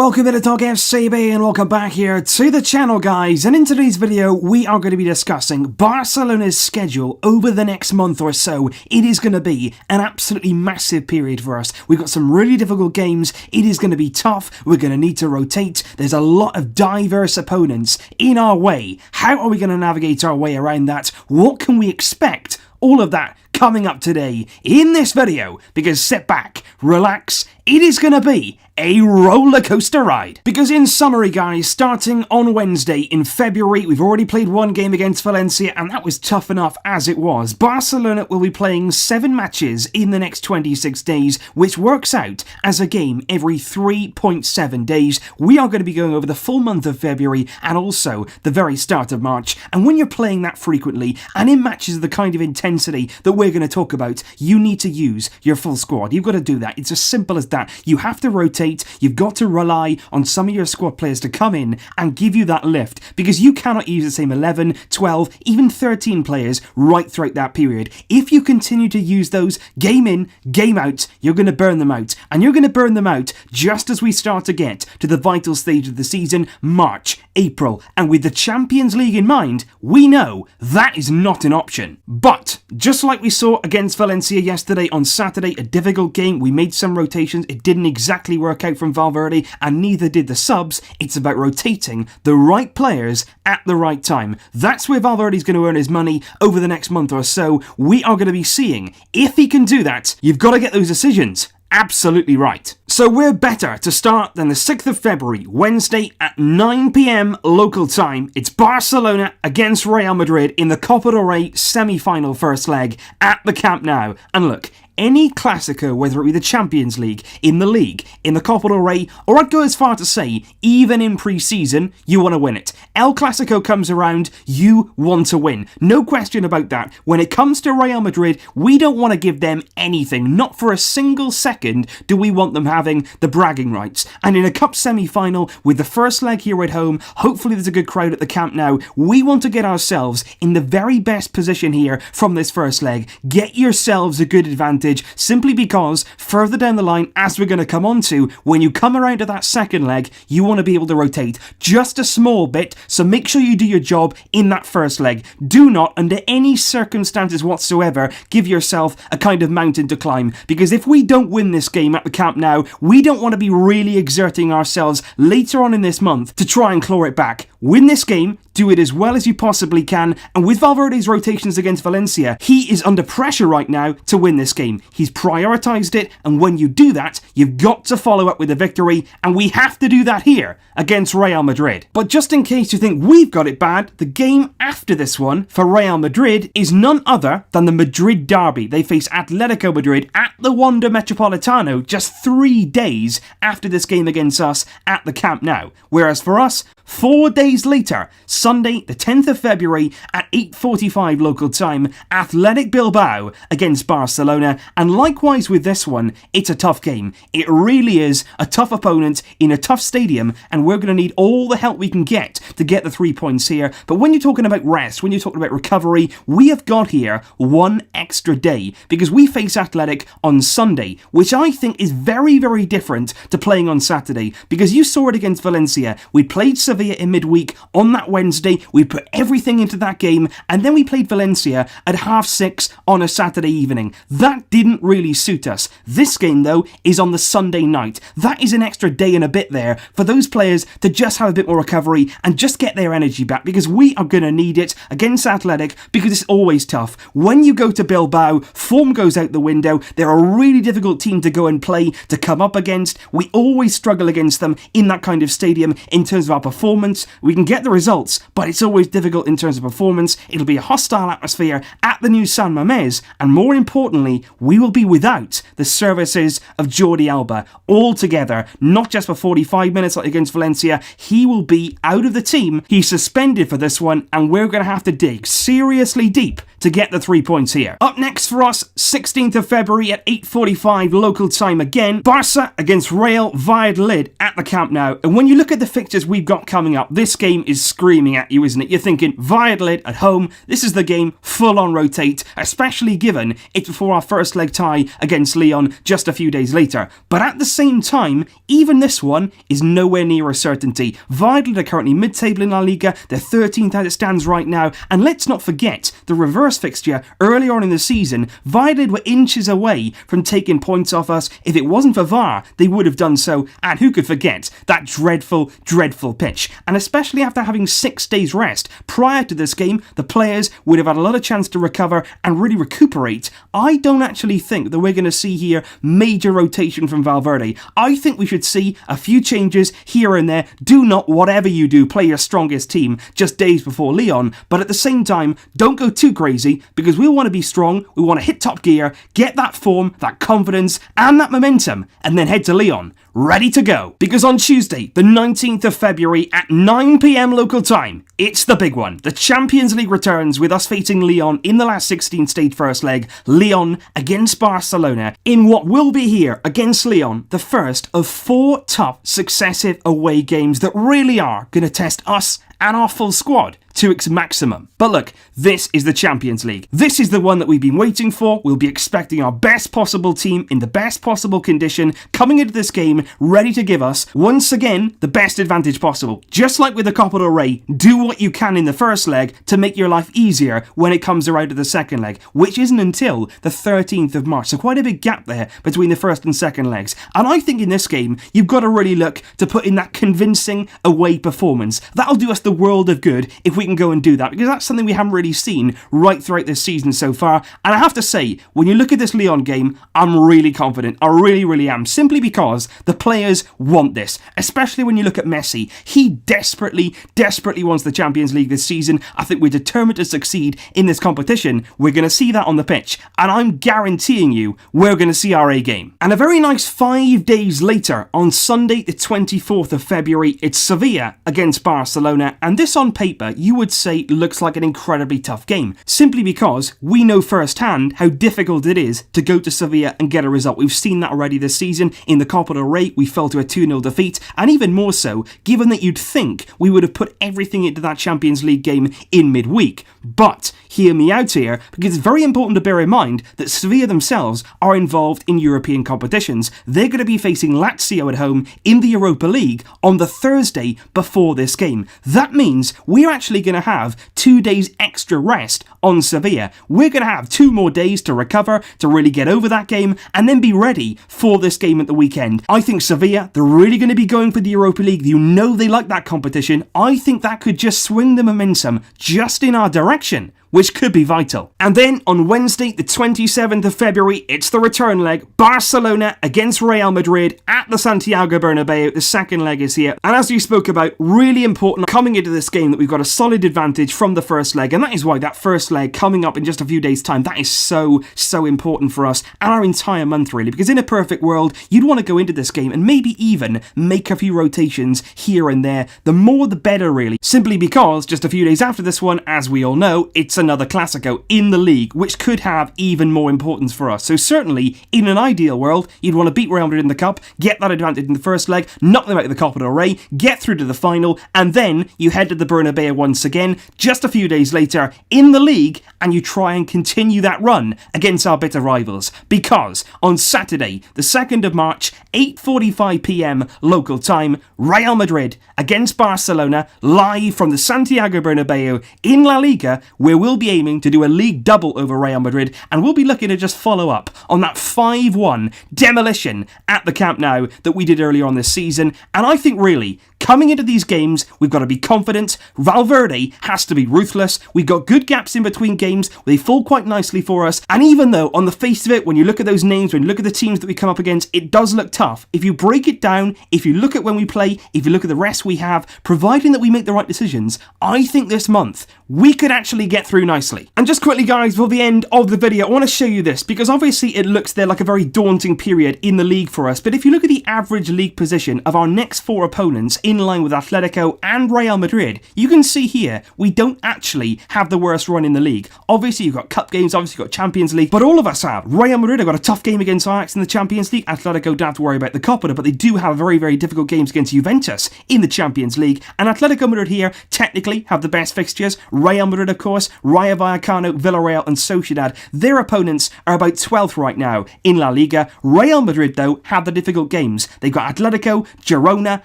welcome to Talk FCB and welcome back here to the channel, guys. And in today's video we are going to be discussing Barcelona's schedule over the next month or so. It is going to be an absolutely massive period for us. We've got some really difficult games. It is going to be tough. We're going to need to rotate. There's a lot of diverse opponents in our way. How are we going to navigate our way around that? What can we expect? All of that coming up today in this video, because sit back, relax, it is going to be a roller coaster ride. Because in summary, guys, starting on Wednesday in February, we've already played one game against Valencia and that was tough enough as it was. Barcelona will be playing 7 matches in the next 26 days, which works out as a game every 3.7 days. We are going to be going over the full month of February and also the very start of March. And when you're playing that frequently and in matches of the kind of intensity that we're going to talk about, you need to use your full squad. You've got to do that. It's as simple as that. You have to rotate. You've got to rely on some of your squad players to come in and give you that lift, because you cannot use the same 11, 12, even 13 players right throughout that period. If you continue to use those game in, game out, you're going to burn them out. And you're going to burn them out just as we start to get to the vital stage of the season, March, April. And with the Champions League in mind, we know that is not an option. But just like we saw against Valencia yesterday on Saturday, a difficult game, we made some rotations. It didn't exactly work out from Valverde, and neither did the subs. It's about rotating the right players at the right time. That's where Valverde's going to earn his money over the next month or so. We are going to be seeing if he can do that. You've got to get those decisions absolutely right. So we're better to start than the 6th of February, Wednesday at 9 PM local time. It's Barcelona against Real Madrid in the Copa del Rey semi-final first leg at the Camp Nou. And look, any Clasico, whether it be the Champions League, in the League, in the Copa del Rey, or I'd go as far to say, even in pre-season, you want to win it. El Clasico comes around, you want to win. No question about that. When it comes to Real Madrid, we don't want to give them anything. Not for a single second do we want them having the bragging rights. And in a cup semi-final, with the first leg here at home, hopefully there's a good crowd at the Camp Nou, we want to get ourselves in the very best position here from this first leg. Get yourselves a good advantage, simply because further down the line, as we're going to come on to, when you come around to that second leg, you want to be able to rotate just a small bit, so make sure you do your job in that first leg. Do not, under any circumstances whatsoever, give yourself a kind of mountain to climb, because if we don't win this game at the Camp Nou, we don't want to be really exerting ourselves later on in this month to try and claw it back. Win this game, do it as well as you possibly can, and with Valverde's rotations against Valencia, he is under pressure right now to win this game. He's prioritised it, and when you do that, you've got to follow up with a victory, and we have to do that here against Real Madrid. But just in case you think we've got it bad, the game after this one for Real Madrid is none other than the Madrid derby. They face Atletico Madrid at the Wanda Metropolitano just 3 days after this game against us at the Camp Nou. Whereas for us, 4 days later, Sunday the 10th of February at 8:45 local time, Athletic Bilbao against Barcelona. And likewise with this one, it's a tough game. It really is a tough opponent in a tough stadium, and we're going to need all the help we can get to get the 3 points here. But when you're talking about rest, when you're talking about recovery, we have got here 1 extra day, because we face Athletic on Sunday, which I think is very, very different to playing on Saturday, because you saw it against Valencia. We played Sevilla in midweek on that Wednesday, we put everything into that game, and then we played Valencia at 6:30 on a Saturday evening. That didn't really suit us. This game though is on the Sunday night. That is an extra day and a bit there for those players to just have a bit more recovery and just get their energy back, because we are going to need it against Athletic, because it's always tough. When you go to Bilbao, form goes out the window. They're a really difficult team to go and play, to come up against. We always struggle against them in that kind of stadium in terms of our performance. We can get the results, but it's always difficult in terms of performance. It'll be a hostile atmosphere at the new San Mamés, and more importantly, we will be without the services of Jordi Alba altogether, not just for 45 minutes like against Valencia. He will be out of the team. He's suspended for this one, and we're going to have to dig seriously deep to get the 3 points here. Up next for us, 16th of February at 8:45 local time again, Barca against Real Valladolid at the Camp Nou. And when you look at the fixtures we've got coming up, this game is screaming at you, isn't it? You're thinking, Valladolid at home, this is the game, full on rotate, especially given it's before our first leg tie against Lyon just a few days later. But at the same time, even this one is nowhere near a certainty. Valladolid are currently mid-table in La Liga, they're 13th as it stands right now, and let's not forget the reverse fixture earlier on in the season. Valladolid were inches away from taking points off us. If it wasn't for VAR, they would have done so, and who could forget that dreadful, dreadful pitch. And especially after having 6 days rest prior to this game, the players would have had a lot of chance to recover and really recuperate. I don't actually think that we're going to see here major rotation from Valverde. I think we should see a few changes here and there. Do not, whatever you do, play your strongest team just days before Lyon, but at the same time, don't go too crazy, because we want to be strong, we want to hit top gear, get that form, that confidence, and that momentum, and then head to Lyon, ready to go. Because on Tuesday, the 19th of February at 9 PM local time, it's the big one. The Champions League returns with us facing Lyon in the last 16 stage first leg. Lyon against Barcelona in what will be here against Lyon, the first of 4 tough successive away games that really are going to test us and our full squad to its maximum. But look, this is the Champions League. This is the one that we've been waiting for. We'll be expecting our best possible team in the best possible condition coming into this game, ready to give us, once again, the best advantage possible. Just like with the Copa del Rey, do what you can in the first leg to make your life easier when it comes around to the second leg, which isn't until the 13th of March. So quite a big gap there between the first and second legs. And I think in this game, you've got to really look to put in that convincing away performance. That'll do us the world of good if we can go and do that, because that's something we haven't really seen right throughout this season so far. And I have to say, when you look at this Lyon game, I'm really confident. I really, really am, simply because the players want this, especially when you look at Messi. He desperately, desperately wants the Champions League this season. I think we're determined to succeed in this competition. We're going to see that on the pitch, and I'm guaranteeing you we're going to see our A game. And a very nice 5 days later, on Sunday the 24th of February, it's Sevilla against Barcelona, and this on paper you would say looks like an incredibly tough game, simply because we know firsthand how difficult it is to go to Sevilla and get a result. We've seen that already this season. In the Copa del Rey, we fell to a 2-0 defeat, and even more so, given that you'd think we would have put everything into that Champions League game in midweek. But hear me out here, because it's very important to bear in mind that Sevilla themselves are involved in European competitions. They're going to be facing Lazio at home in the Europa League on the Thursday before this game. That means we're actually going to have 2 days extra rest on Sevilla. We're going to have 2 more days to recover, to really get over that game, and then be ready for this game at the weekend. I think Sevilla, they're really going to be going for the Europa League. You know they like that competition. I think that could just swing the momentum just in our direction, which could be vital. And then on Wednesday, the 27th of February, it's the return leg. Barcelona against Real Madrid at the Santiago Bernabeu. The second leg is here. And as you spoke about, really important coming into this game that we've got a solid advantage from the first leg. And that is why that first leg coming up in just a few days' time, that is so important for us and our entire month, really. Because in a perfect world, you'd want to go into this game and maybe even make a few rotations here and there. The more the better, really. Simply because just a few days after this one, as we all know, it's another Clasico in the league, which could have even more importance for us. So certainly, in an ideal world, you'd want to beat Real Madrid in the Cup, get that advantage in the first leg, knock them out of the Copa del Rey, get through to the final, and then you head to the Bernabeu once again, just a few days later, in the league, and you try and continue that run against our bitter rivals. Because on Saturday, the 2nd of March, 8:45 PM local time, Real Madrid against Barcelona, live from the Santiago Bernabeu in La Liga, where we'll be aiming to do a league double over Real Madrid, and we'll be looking to just follow up on that 5-1 demolition at the Camp Nou that we did earlier on this season. And I think really, coming into these games, we've got to be confident. Valverde has to be ruthless. We've got good gaps in between games. They fall quite nicely for us. And even though on the face of it, when you look at those names, when you look at the teams that we come up against, it does look tough. If you break it down, if you look at when we play, if you look at the rest we have, providing that we make the right decisions, I think this month we could actually get through through nicely. And just quickly, guys, for the end of the video, I want to show you this, because obviously it looks there like a very daunting period in the league for us, but if you look at the average league position of our next 4 opponents in line with Atletico and Real Madrid, you can see here we don't actually have the worst run in the league. Obviously you've got cup games, obviously you've got Champions League, but all of us have. Real Madrid have got a tough game against Ajax in the Champions League. Atletico don't have to worry about the Copa, but they do have very, very difficult games against Juventus in the Champions League, and Atletico Madrid here technically have the best fixtures. Real Madrid, of course, Rayo Vallecano, Villarreal and Sociedad. Their opponents are about 12th right now in La Liga. Real Madrid, though, have the difficult games. They've got Atletico, Girona,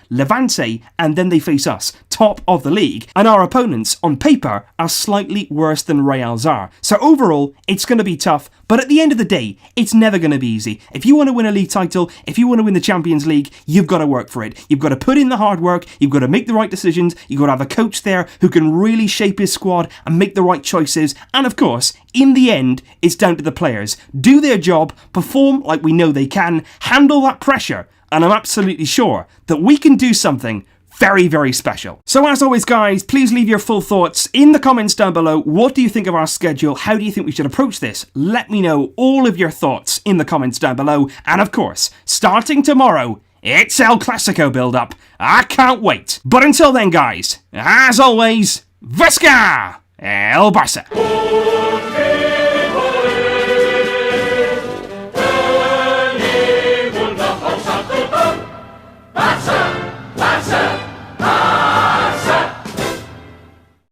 Levante, and then they face us, top of the league. And our opponents, on paper, are slightly worse than Real's are. So overall, it's going to be tough, but at the end of the day, it's never going to be easy. If you want to win a league title, if you want to win the Champions League, you've got to work for it. You've got to put in the hard work, you've got to make the right decisions, you've got to have a coach there who can really shape his squad and make the right choices, and of course, in the end, it's down to the players. Do their job, perform like we know they can, handle that pressure, and I'm absolutely sure that we can do something very, very special. So as always, guys, please leave your full thoughts in the comments down below. What do you think of our schedule? How do you think we should approach this? Let me know all of your thoughts in the comments down below. And of course, starting tomorrow, it's El Clasico build-up. I can't wait. But until then, guys, as always, Visca El Barça. Barça!